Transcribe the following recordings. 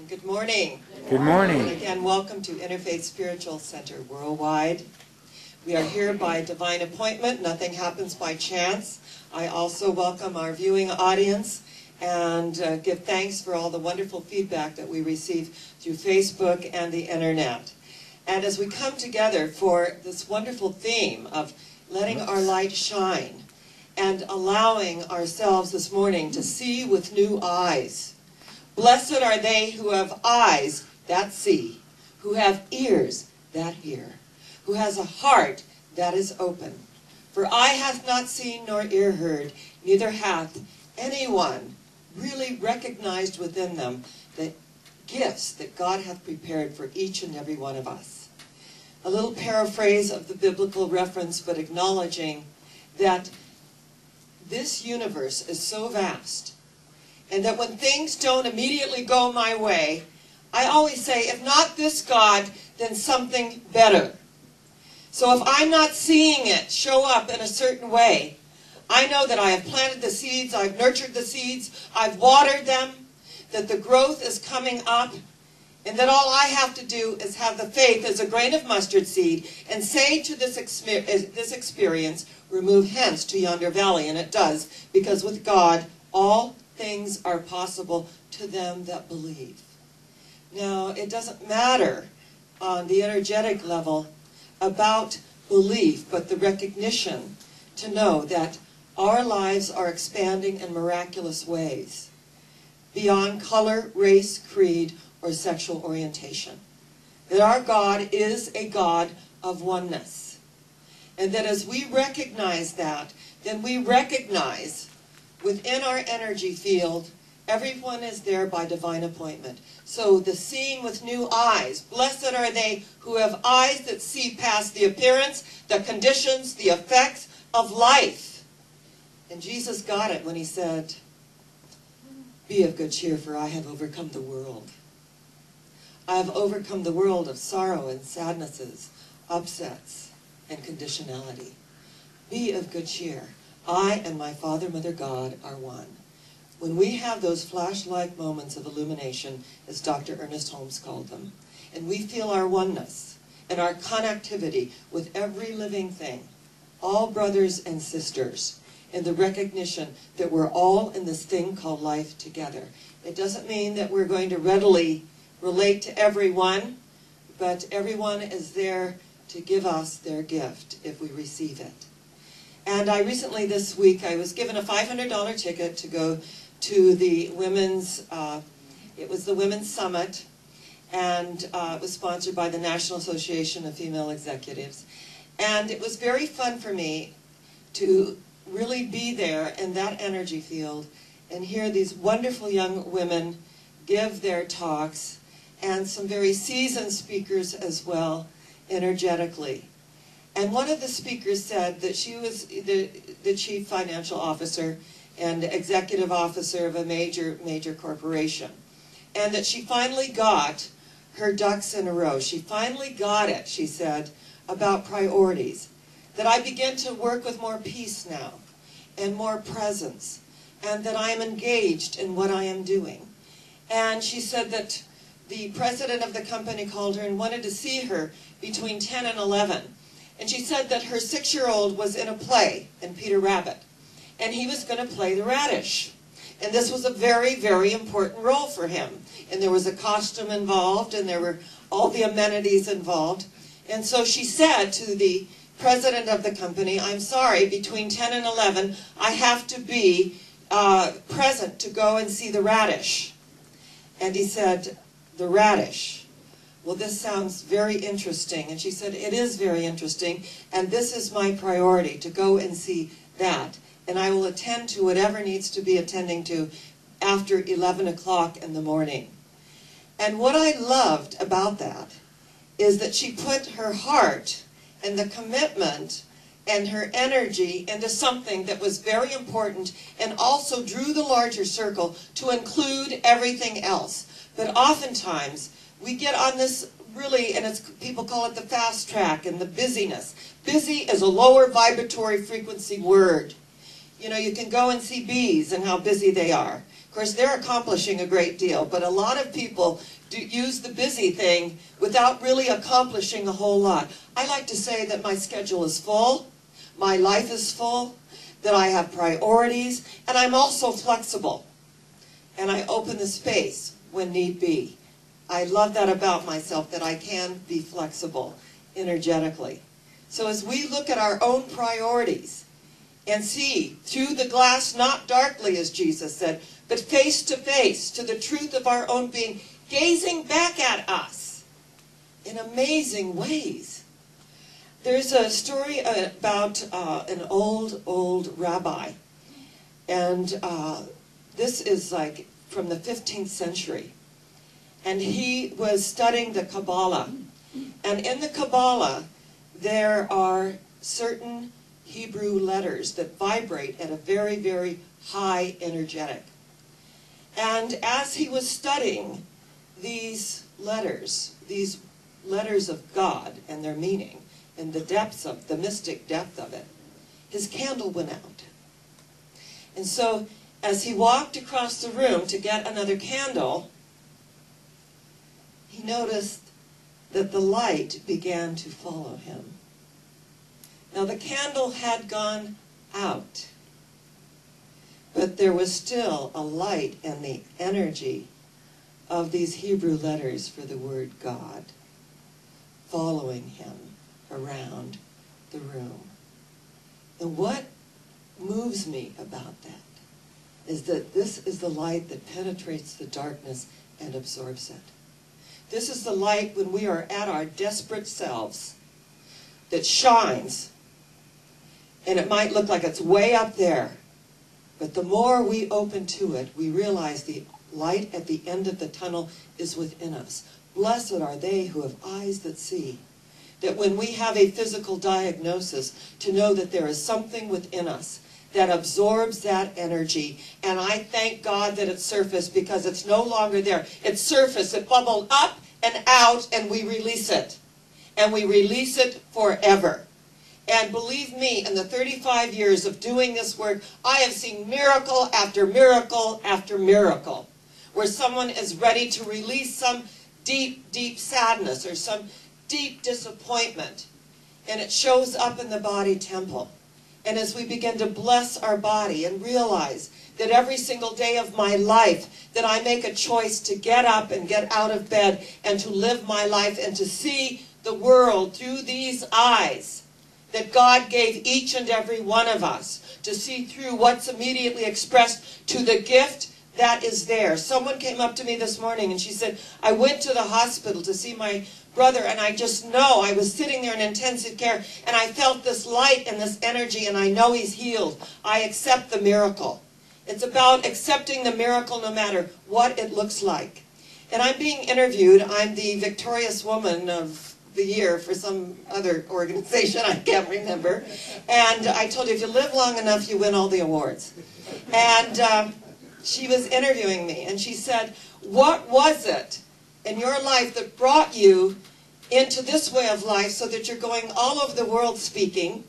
Good morning. Good morning. And again, welcome to Interfaith Spiritual Center Worldwide. We are here by divine appointment. Nothing happens by chance. I also welcome our viewing audience and give thanks for all the wonderful feedback that we receive through Facebook and the internet. And as we come together for this wonderful theme of letting our light shine and allowing ourselves this morning to see with new eyes. Blessed are they who have eyes that see, who have ears that hear, who has a heart that is open. For eye hath not seen nor ear heard, neither hath anyone really recognized within them the gifts that God hath prepared for each and every one of us. A little paraphrase of the biblical reference, but acknowledging that this universe is so vast, and that when things don't immediately go my way, I always say, if not this God, then something better. So if I'm not seeing it show up in a certain way, I know that I have planted the seeds, I've nurtured the seeds, I've watered them, that the growth is coming up, and that all I have to do is have the faith as a grain of mustard seed and say to this experience, remove hence to yonder valley, and it does, because with God, all things are possible to them that believe. Now, it doesn't matter on the energetic level about belief, but the recognition to know that our lives are expanding in miraculous ways, beyond color, race, creed, or sexual orientation. That our God is a God of oneness. And that as we recognize that, then we recognize within our energy field, everyone is there by divine appointment. So the seeing with new eyes. Blessed are they who have eyes that see past the appearance, the conditions, the effects of life. And Jesus got it when he said, be of good cheer, for I have overcome the world. I have overcome the world of sorrow and sadnesses, upsets, and conditionality. Be of good cheer. I and my Father, Mother, God are one. When we have those flash-like moments of illumination, as Dr. Ernest Holmes called them, and we feel our oneness and our connectivity with every living thing, all brothers and sisters, in the recognition that we're all in this thing called life together. It doesn't mean that we're going to readily relate to everyone, but everyone is there to give us their gift if we receive it. And I recently, this week, I was given a $500 ticket to go to the women's, it was the Women's Summit, and it was sponsored by the National Association of Female Executives. And it was very fun for me to really be there in that energy field and hear these wonderful young women give their talks, and some very seasoned speakers as well, energetically. And one of the speakers said that she was the chief financial officer and executive officer of a major corporation. And that she finally got her ducks in a row. She finally got it, she said, about priorities. That I begin to work with more peace now and more presence. And that I am engaged in what I am doing. And she said that the president of the company called her and wanted to see her between 10 and 11. And she said that her 6-year-old was in a play in Peter Rabbit, and he was going to play the radish. And this was a very, very important role for him. And there was a costume involved, and there were all the amenities involved. And so she said to the president of the company, I'm sorry, between 10 and 11, I have to be present to go and see the radish. And he said, the radish. Well, this sounds very interesting. And she said, it is very interesting, and this is my priority, to go and see that. And I will attend to whatever needs to be attending to after 11 o'clock in the morning. And what I loved about that is that she put her heart and the commitment and her energy into something that was very important, and also drew the larger circle to include everything else. But oftentimes, we get on this really, and people call it the fast track and the busyness. Busy is a lower vibratory frequency word. You know, you can go and see bees and how busy they are. Of course, they're accomplishing a great deal, but a lot of people do use the busy thing without really accomplishing a whole lot. I like to say that my schedule is full, my life is full, that I have priorities, and I'm also flexible. And I open the space when need be. I love that about myself, that I can be flexible energetically. So as we look at our own priorities and see through the glass, not darkly, as Jesus said, but face to face to the truth of our own being, gazing back at us in amazing ways. There's a story about an old rabbi, and this is like from the 15th century, and he was studying the Kabbalah, and in the Kabbalah there are certain Hebrew letters that vibrate at a very, very high energetic. And as he was studying these letters of God and their meaning, and the depths of, the mystic depth of it, his candle went out. And so, as he walked across the room to get another candle, he noticed that the light began to follow him. Now, the candle had gone out, but there was still a light and the energy of these Hebrew letters for the word God following him around the room. And what moves me about that is that this is the light that penetrates the darkness and absorbs it. This is the light when we are at our desperate selves that shines, and it might look like it's way up there, but the more we open to it, we realize the light at the end of the tunnel is within us. Blessed are they who have eyes that see. That when we have a physical diagnosis, to know that there is something within us that absorbs that energy. And I thank God that it surfaced, because it's no longer there. It surfaced, it bubbled up and out, and we release it. And we release it forever. And believe me, in the 35 years of doing this work, I have seen miracle after miracle after miracle, where someone is ready to release some deep, deep sadness or some deep disappointment, and it shows up in the body temple. And as we begin to bless our body and realize that every single day of my life that I make a choice to get up and get out of bed and to live my life and to see the world through these eyes that God gave each and every one of us, to see through what's immediately expressed to the gift that is there. Someone came up to me this morning and she said, I went to the hospital to see my brother, and I just know, I was sitting there in intensive care, and I felt this light and this energy, and I know he's healed. I accept the miracle. It's about accepting the miracle no matter what it looks like. And I'm being interviewed. I'm the Victorious Woman of the Year for some other organization, I can't remember. And I told you, if you live long enough, you win all the awards. And she was interviewing me, and she said, what was it in your life that brought you into this way of life so that you're going all over the world speaking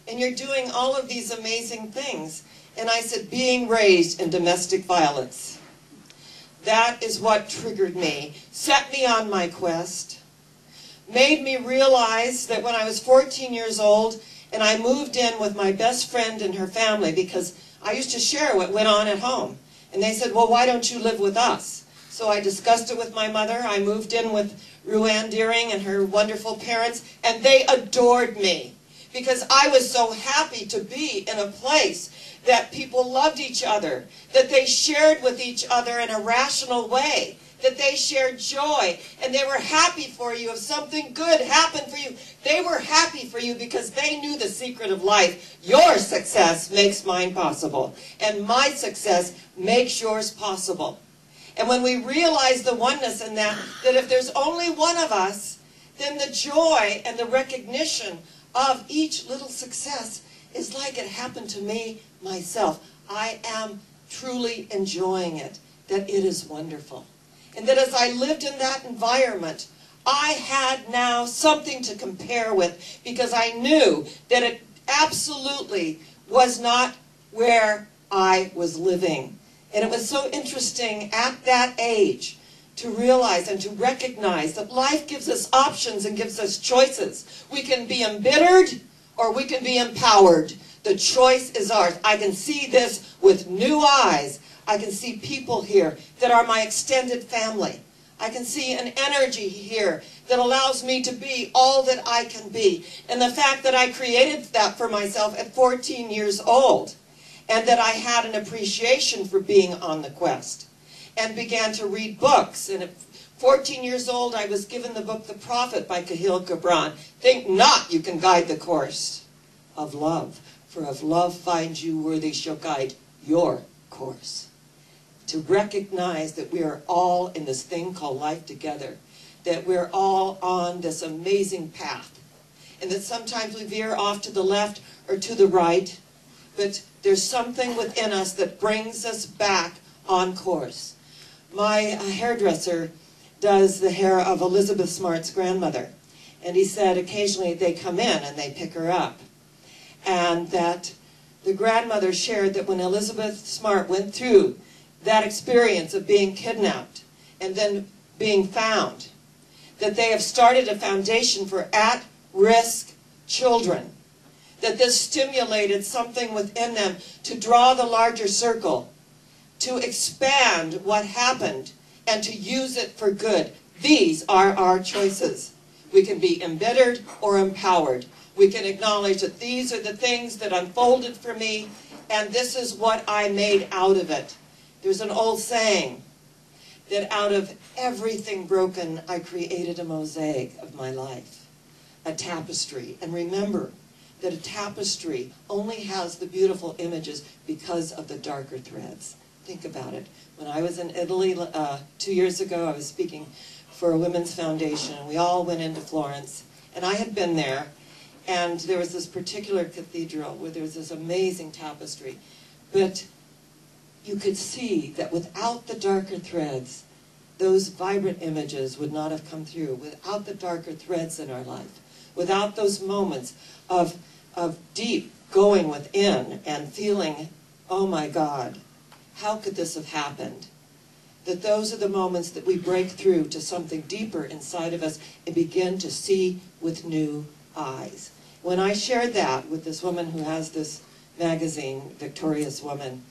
and you're doing all of these amazing things? And I said, being raised in domestic violence. That is what triggered me, set me on my quest, made me realize that when I was 14 years old and I moved in with my best friend and her family, because I used to share what went on at home. And they said, well, why don't you live with us? So I discussed it with my mother. I moved in with Ruanne Deering and her wonderful parents, and they adored me because I was so happy to be in a place that people loved each other, that they shared with each other in a rational way, that they shared joy, and they were happy for you. If something good happened for you, they were happy for you because they knew the secret of life. Your success makes mine possible, and my success makes yours possible. And when we realize the oneness in that if there's only one of us, then the joy and the recognition of each little success is like it happened to me myself. I am truly enjoying it, that it is wonderful. And that as I lived in that environment, I had now something to compare with, because I knew that it absolutely was not where I was living. And it was so interesting at that age to realize and to recognize that life gives us options and gives us choices. We can be embittered or we can be empowered. The choice is ours. I can see this with new eyes. I can see people here that are my extended family. I can see an energy here that allows me to be all that I can be. And the fact that I created that for myself at 14 years old, and that I had an appreciation for being on the quest, and began to read books. And at 14 years old, I was given the book The Prophet by Kahlil Gibran. Think not you can guide the course of love, for if love finds you worthy, shall guide your course. To recognize that we are all in this thing called life together, that we're all on this amazing path, and that sometimes we veer off to the left or to the right, but there's something within us that brings us back on course. My hairdresser does the hair of Elizabeth Smart's grandmother, and he said occasionally they come in and they pick her up, and that the grandmother shared that when Elizabeth Smart went through that experience of being kidnapped and then being found, that they have started a foundation for at-risk children, that this stimulated something within them to draw the larger circle, to expand what happened, and to use it for good. These are our choices. We can be embittered or empowered. We can acknowledge that these are the things that unfolded for me, and this is what I made out of it. There's an old saying that out of everything broken, I created a mosaic of my life, a tapestry. And remember that a tapestry only has the beautiful images because of the darker threads. Think about it. When I was in Italy 2 years ago, I was speaking for a women's foundation, and we all went into Florence. And I had been there, and there was this particular cathedral where there was this amazing tapestry. But you could see that without the darker threads, those vibrant images would not have come through. Without the darker threads in our life, without those moments of deep going within and feeling, oh my God, how could this have happened? That those are the moments that we break through to something deeper inside of us and begin to see with new eyes. When I shared that with this woman who has this magazine, Victorious Woman,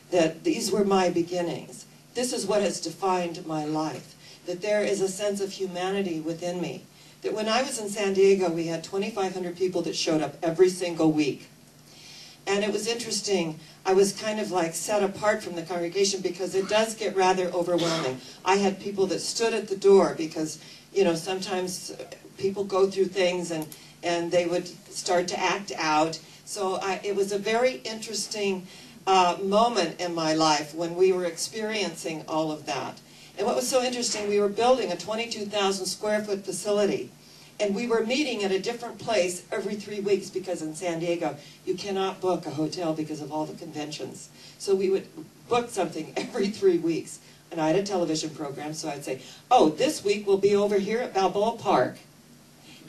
that these were my beginnings. This is what has defined my life. That there is a sense of humanity within me. That when I was in San Diego, we had 2,500 people that showed up every single week. And it was interesting. I was kind of like set apart from the congregation because it does get rather overwhelming. I had people that stood at the door because, you know, sometimes people go through things and they would start to act out. So it was a very interesting moment in my life when we were experiencing all of that. And what was so interesting, we were building a 22,000 square foot facility, and we were meeting at a different place every 3 weeks because in San Diego you cannot book a hotel because of all the conventions. So we would book something every 3 weeks. And I had a television program, so I'd say, oh, this week we'll be over here at Balboa Park.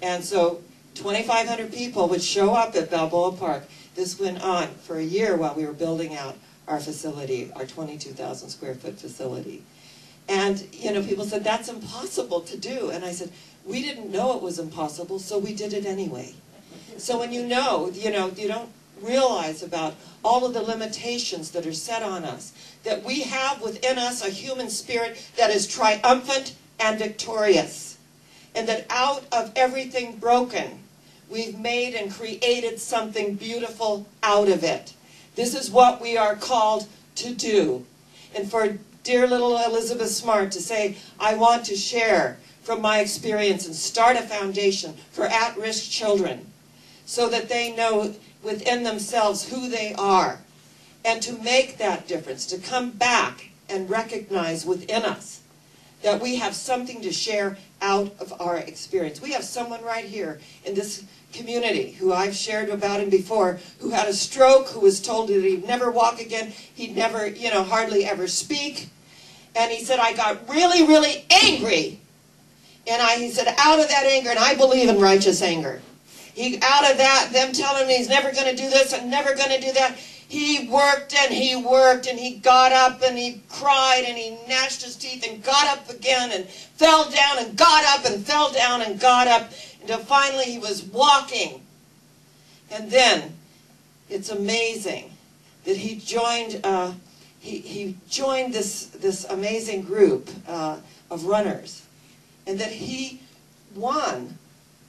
And so 2,500 people would show up at Balboa Park. This went on for a year while we were building out our facility, our 22,000 square foot facility. And, you know, people said, that's impossible to do. And I said, we didn't know it was impossible, so we did it anyway. So when you know, you don't realize about all of the limitations that are set on us, that we have within us a human spirit that is triumphant and victorious. And that out of everything broken, we've made and created something beautiful out of it. This is what we are called to do. And for dear little Elizabeth Smart to say, I want to share from my experience and start a foundation for at-risk children so that they know within themselves who they are, and to make that difference, to come back and recognize within us that we have something to share out of our experience. We have someone right here in this community who I've shared about him before, who had a stroke, who was told that he'd never walk again, he'd never, hardly ever speak. And he said, I got really, really angry. And he said, out of that anger, and I believe in righteous anger. Out of that, them telling him he's never going to do this and never going to do that, He worked and he worked, and he got up and he cried and he gnashed his teeth and got up again and fell down and got up and fell down and got up until finally he was walking. And then it's amazing that he joined this amazing group of runners, and that he won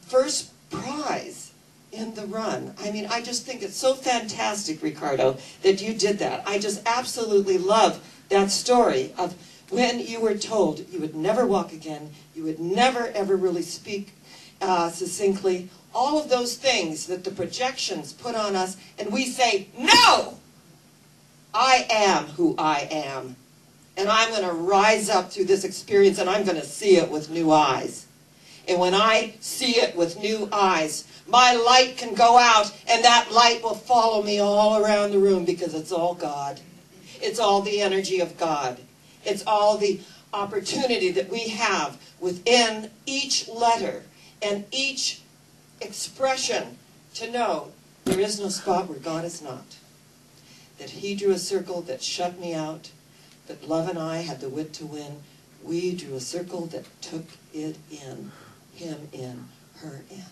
first prize in the run. I mean, I just think it's so fantastic, Ricardo, that you did that. I just absolutely love that story of when you were told you would never walk again, you would never ever really speak succinctly, all of those things that the projections put on us, and we say, no! I am who I am, and I'm going to rise up through this experience, and I'm going to see it with new eyes. And when I see it with new eyes, my light can go out, and that light will follow me all around the room, because it's all God. It's all the energy of God. It's all the opportunity that we have within each letter and each expression to know there is no spot where God is not. That he drew a circle that shut me out, but love and I had the wit to win. We drew a circle that took it in, him in, her in.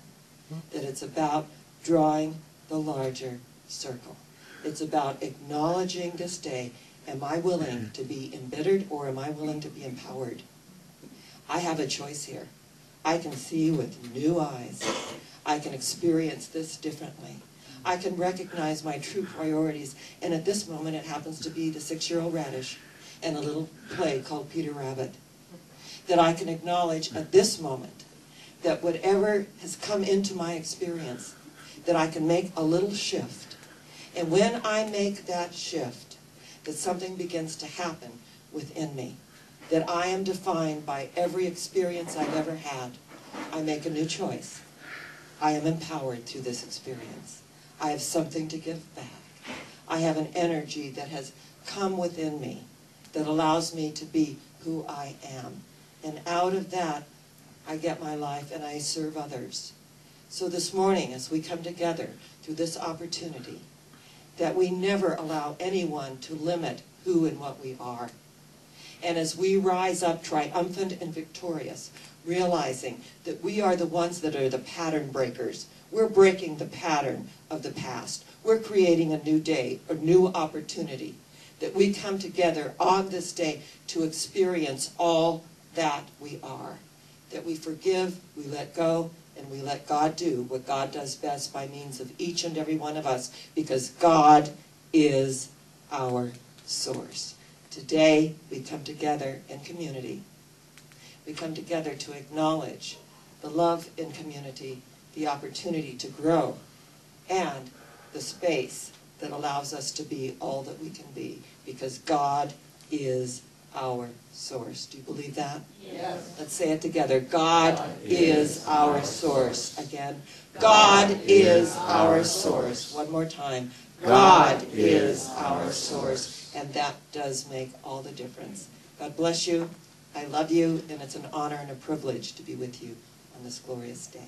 That it's about drawing the larger circle. It's about acknowledging this day, am I willing to be embittered or am I willing to be empowered? I have a choice here. I can see with new eyes. I can experience this differently. I can recognize my true priorities, and at this moment it happens to be the 6-year-old radish and a little play called Peter Rabbit. That I can acknowledge at this moment that whatever has come into my experience, that I can make a little shift. And when I make that shift, that something begins to happen within me. That I am defined by every experience I've ever had. I make a new choice. I am empowered through this experience. I have something to give back. I have an energy that has come within me that allows me to be who I am. And out of that, I get my life and I serve others. So this morning, as we come together through this opportunity, that we never allow anyone to limit who and what we are. And as we rise up triumphant and victorious, realizing that we are the ones that are the pattern breakers. We're breaking the pattern of the past. We're creating a new day, a new opportunity. That we come together on this day to experience all that we are. That we forgive, we let go, and we let God do what God does best by means of each and every one of us, because God is our source. Today, we come together in community. We come together to acknowledge the love in community, the opportunity to grow, and the space that allows us to be all that we can be, because God is our source. Do you believe that? Yes. Let's say it together. God is our source. Again, God is our source. One more time. God is our source. And that does make all the difference. God bless you. I love you, and it's an honor and a privilege to be with you on this glorious day.